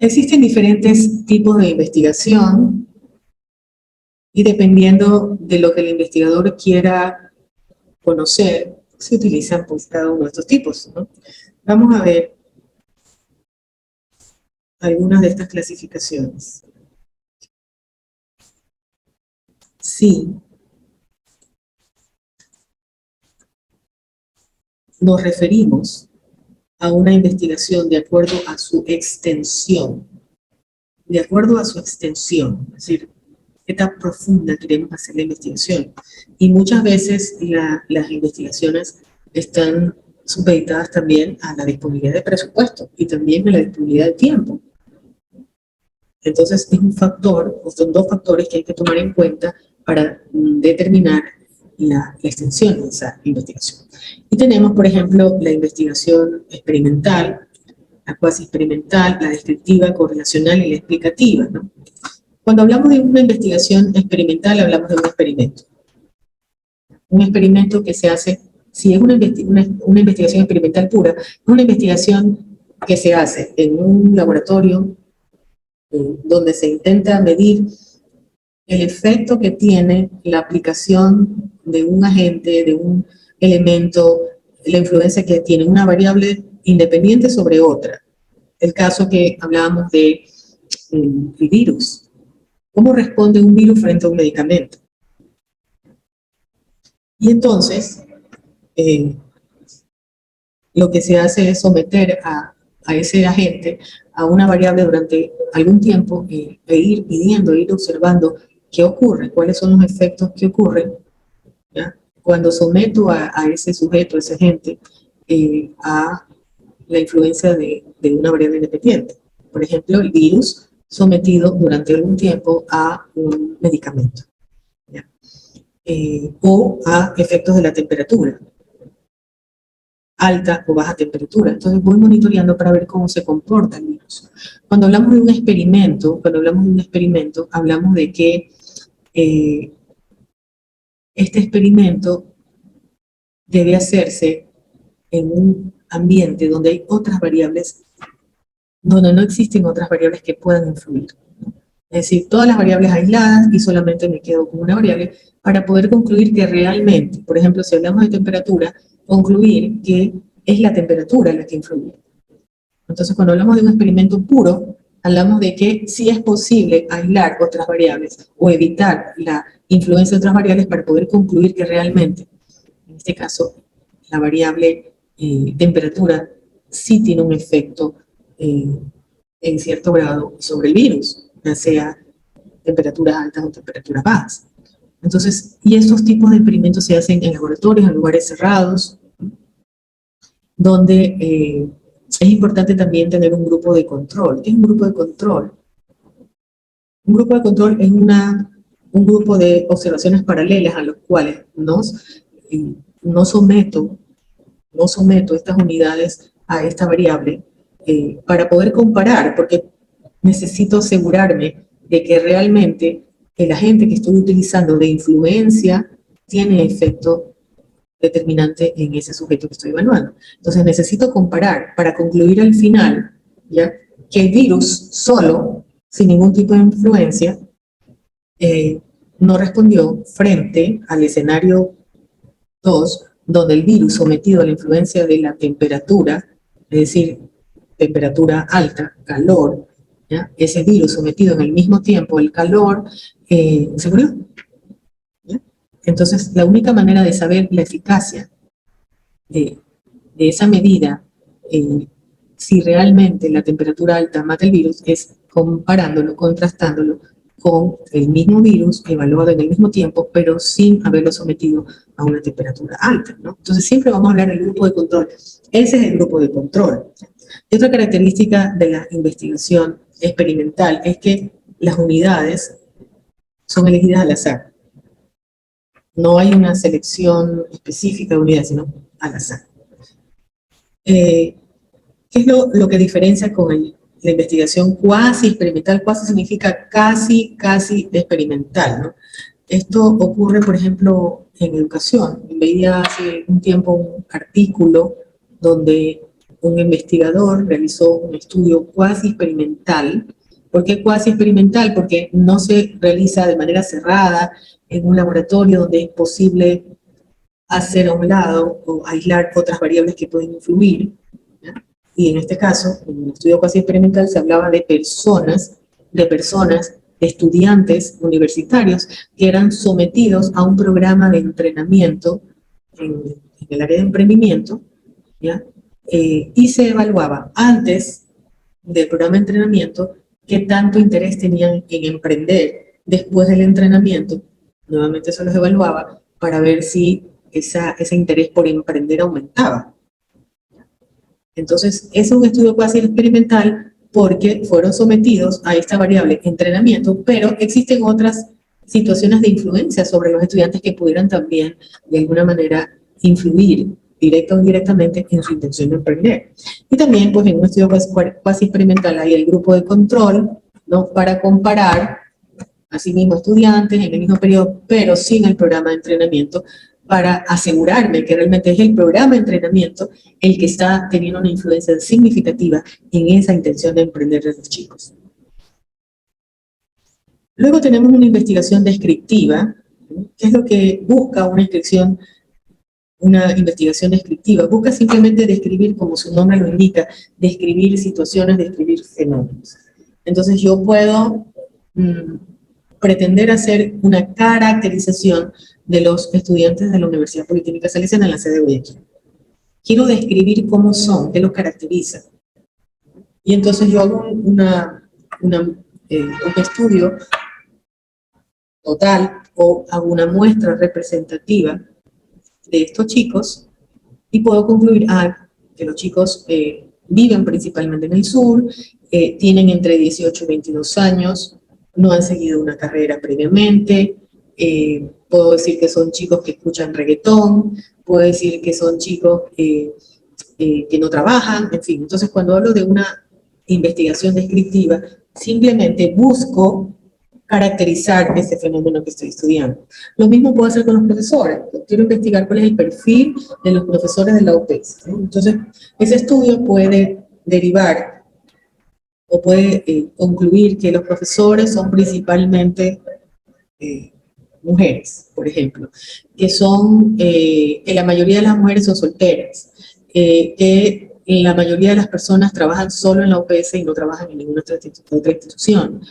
Existen diferentes tipos de investigación y dependiendo de lo que el investigador quiera conocer, se utilizan pues cada uno de estos tipos, ¿no? Vamos a ver algunas de estas clasificaciones. Sí, nos referimos a una investigación de acuerdo a su extensión, es decir, qué tan profunda queremos hacer la investigación. Y muchas veces las investigaciones están supeditadas también a la disponibilidad de presupuesto y también a la disponibilidad de tiempo. Entonces es un factor, o son dos factores que hay que tomar en cuenta para determinar la extensión de esa investigación. Y tenemos, por ejemplo, la investigación experimental, la cuasi experimental, la descriptiva, correlacional y la explicativa, ¿no? Cuando hablamos de una investigación experimental, hablamos de un experimento. Un experimento que se hace, si es una investigación experimental pura, es una investigación que se hace en un laboratorio donde se intenta medir el efecto que tiene la aplicación de un agente, de un elemento, la influencia que tiene una variable independiente sobre otra. El caso que hablábamos de el virus. ¿Cómo responde un virus frente a un medicamento? Y entonces, lo que se hace es someter a ese agente a una variable durante algún tiempo e ir midiendo, ir observando qué ocurre, cuáles son los efectos que ocurren, ¿ya? Cuando someto a ese sujeto, a ese agente, a la influencia de una variable independiente. Por ejemplo, el virus sometido durante algún tiempo a un medicamento, ¿ya? O a efectos de la temperatura, alta o baja temperatura. Entonces voy monitoreando para ver cómo se comporta el virus. Cuando hablamos de un experimento, hablamos de que este experimento debe hacerse en un ambiente donde hay otras variables, donde no existen otras variables que puedan influir. Es decir, todas las variables aisladas y solamente me quedo con una variable para poder concluir que realmente, por ejemplo, si hablamos de temperatura, concluir que es la temperatura la que influye. Entonces, cuando hablamos de un experimento puro, hablamos de que sí es posible aislar otras variables o evitar la influencia de otras variables para poder concluir que realmente, en este caso, la variable temperatura sí tiene un efecto en cierto grado sobre el virus, ya sea temperaturas altas o temperaturas bajas. Entonces, y estos tipos de experimentos se hacen en laboratorios, en lugares cerrados, donde es importante también tener un grupo de control. ¿Qué es un grupo de control? Un grupo de control es un grupo de observaciones paralelas a los cuales no someto estas unidades a esta variable para poder comparar, porque necesito asegurarme de que realmente el agente que estoy utilizando de influencia tiene efecto determinante en ese sujeto que estoy evaluando. Entonces necesito comparar para concluir al final, ¿ya?, que el virus solo, sin ningún tipo de influencia, no respondió frente al escenario 2, donde el virus sometido a la influencia de la temperatura, es decir, temperatura alta, calor, ¿ya?, ese virus sometido en el mismo tiempo al calor, se murió. ¿Ya? Entonces, la única manera de saber la eficacia de esa medida, si realmente la temperatura alta mata el virus, es comparándolo, contrastándolo con el mismo virus evaluado en el mismo tiempo, pero sin haberlo sometido a una temperatura alta, ¿no? Entonces siempre vamos a hablar del grupo de control. Ese es el grupo de control. Y otra característica de la investigación experimental es que las unidades son elegidas al azar. No hay una selección específica de unidades, sino al azar. ¿Qué es lo que diferencia con la investigación cuasi experimental? Cuasi significa casi experimental, ¿no? Esto ocurre, por ejemplo, en educación. Veía hace un tiempo un artículo donde un investigador realizó un estudio cuasi experimental. ¿Por qué cuasi experimental? Porque no se realiza de manera cerrada en un laboratorio donde es posible hacer a un lado o aislar otras variables que pueden influir, ¿ya? Y en este caso, en el estudio cuasi experimental se hablaba de personas, de estudiantes universitarios que eran sometidos a un programa de entrenamiento en el área de emprendimiento, ¿ya? Y se evaluaba antes del programa de entrenamiento qué tanto interés tenían en emprender después del entrenamiento. Nuevamente se los evaluaba para ver si ese interés por emprender aumentaba. Entonces, es un estudio cuasi experimental porque fueron sometidos a esta variable entrenamiento, pero existen otras situaciones de influencia sobre los estudiantes que pudieran también, de alguna manera, influir directa o indirectamente en su intención de emprender. Y también, pues, en un estudio cuasi experimental hay el grupo de control, ¿no? Para comparar a sí mismo estudiantes en el mismo periodo, pero sin el programa de entrenamiento, para asegurarme que realmente es el programa de entrenamiento el que está teniendo una influencia significativa en esa intención de emprender de los chicos. Luego tenemos una investigación descriptiva, que es lo que busca una investigación descriptiva. Busca simplemente describir, como su nombre lo indica, describir situaciones, describir fenómenos. Entonces yo puedo pretender hacer una caracterización de los estudiantes de la Universidad Politécnica Salesiana en la sede de Guayaquil. Quiero describir cómo son, qué los caracteriza. Y entonces yo hago un estudio total o hago una muestra representativa de estos chicos y puedo concluir que los chicos viven principalmente en el sur, tienen entre 18 y 22 años, no han seguido una carrera previamente, puedo decir que son chicos que escuchan reggaetón, puedo decir que son chicos que no trabajan, en fin. Entonces, cuando hablo de una investigación descriptiva, simplemente busco caracterizar ese fenómeno que estoy estudiando. Lo mismo puedo hacer con los profesores. Quiero investigar cuál es el perfil de los profesores de la UPEX, ¿no? Entonces, ese estudio puede derivar o puede concluir que los profesores son principalmente mujeres, por ejemplo, que la mayoría de las mujeres son solteras, que la mayoría de las personas trabajan solo en la UPS y no trabajan en ninguna otra institución,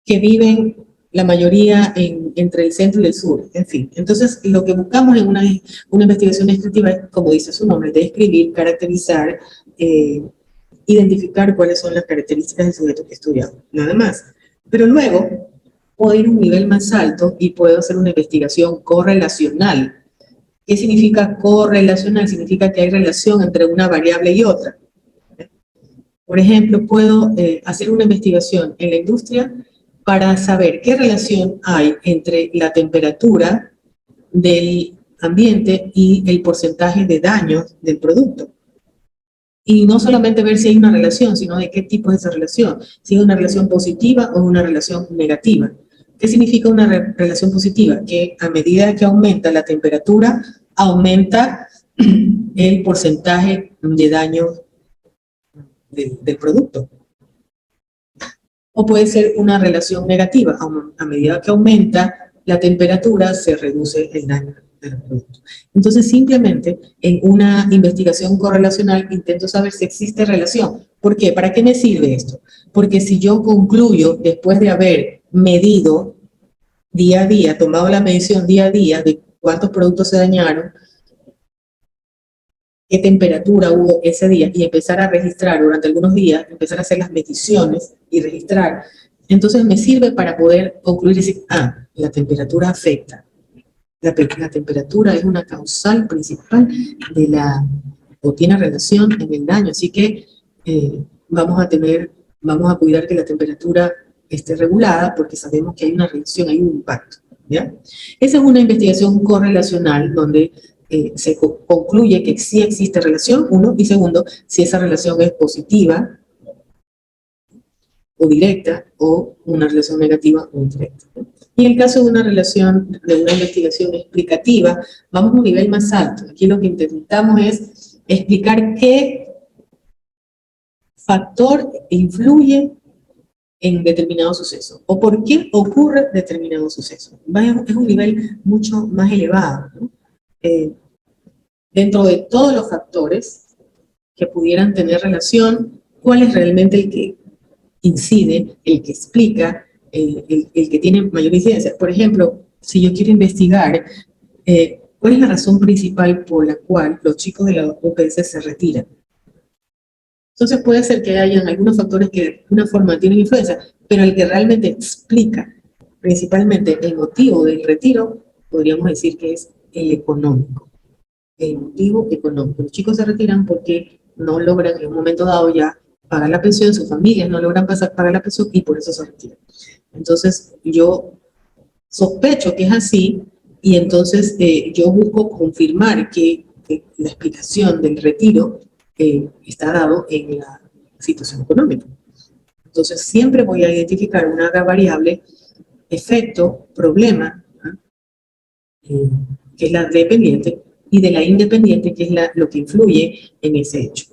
que viven la mayoría entre el centro y el sur, en fin. Entonces, lo que buscamos en una investigación descriptiva es, como dice su nombre, describir, caracterizar, identificar cuáles son las características del sujeto que estudiamos, nada más. Pero luego puedo ir a un nivel más alto y puedo hacer una investigación correlacional. ¿Qué significa correlacional? Significa que hay relación entre una variable y otra. Por ejemplo, puedo hacer una investigación en la industria para saber qué relación hay entre la temperatura del ambiente y el porcentaje de daños del producto. Y no solamente ver si hay una relación, sino de qué tipo es esa relación. Si es una relación positiva o una relación negativa. ¿Qué significa una relación positiva? Que a medida que aumenta la temperatura, aumenta el porcentaje de daño del producto. O puede ser una relación negativa. A medida que aumenta la temperatura, se reduce el daño del producto. Entonces, simplemente en una investigación correlacional intento saber si existe relación. ¿Por qué? ¿Para qué me sirve esto? Porque si yo concluyo, después de haber medido día a día, tomado la medición día a día de cuántos productos se dañaron, qué temperatura hubo ese día, y empezar a registrar durante algunos días, empezar a hacer las mediciones y registrar, entonces me sirve para poder concluir y decir, la temperatura afecta. La temperatura es una causal principal o tiene relación en el daño, así que vamos a cuidar que la temperatura esté regulada porque sabemos que hay una relación, hay un impacto, ¿ya? Esa es una investigación correlacional donde se concluye que sí existe relación, uno, y segundo, si esa relación es positiva o directa o una relación negativa o indirecta, ¿no? Y en el caso de una investigación explicativa, vamos a un nivel más alto. Aquí lo que intentamos es explicar qué factor influye en determinado suceso o por qué ocurre determinado suceso. Es un nivel mucho más elevado, ¿no? Dentro de todos los factores que pudieran tener relación, ¿cuál es realmente el que incide, el que explica, el que tiene mayor incidencia? Por ejemplo, si yo quiero investigar cuál es la razón principal por la cual los chicos de la UPS se retiran. Entonces puede ser que hayan algunos factores que de alguna forma tienen influencia, pero el que realmente explica principalmente el motivo del retiro, podríamos decir que es el económico. El motivo económico. Los chicos se retiran porque no logran en un momento dado ya pagar la pensión, sus familias no logran pagar la pensión y por eso se retiran. Entonces yo sospecho que es así y entonces yo busco confirmar que la explicación del retiro está dado en la situación económica. Entonces siempre voy a identificar una variable, efecto, problema, que es la dependiente, y de la independiente, que es lo que influye en ese hecho.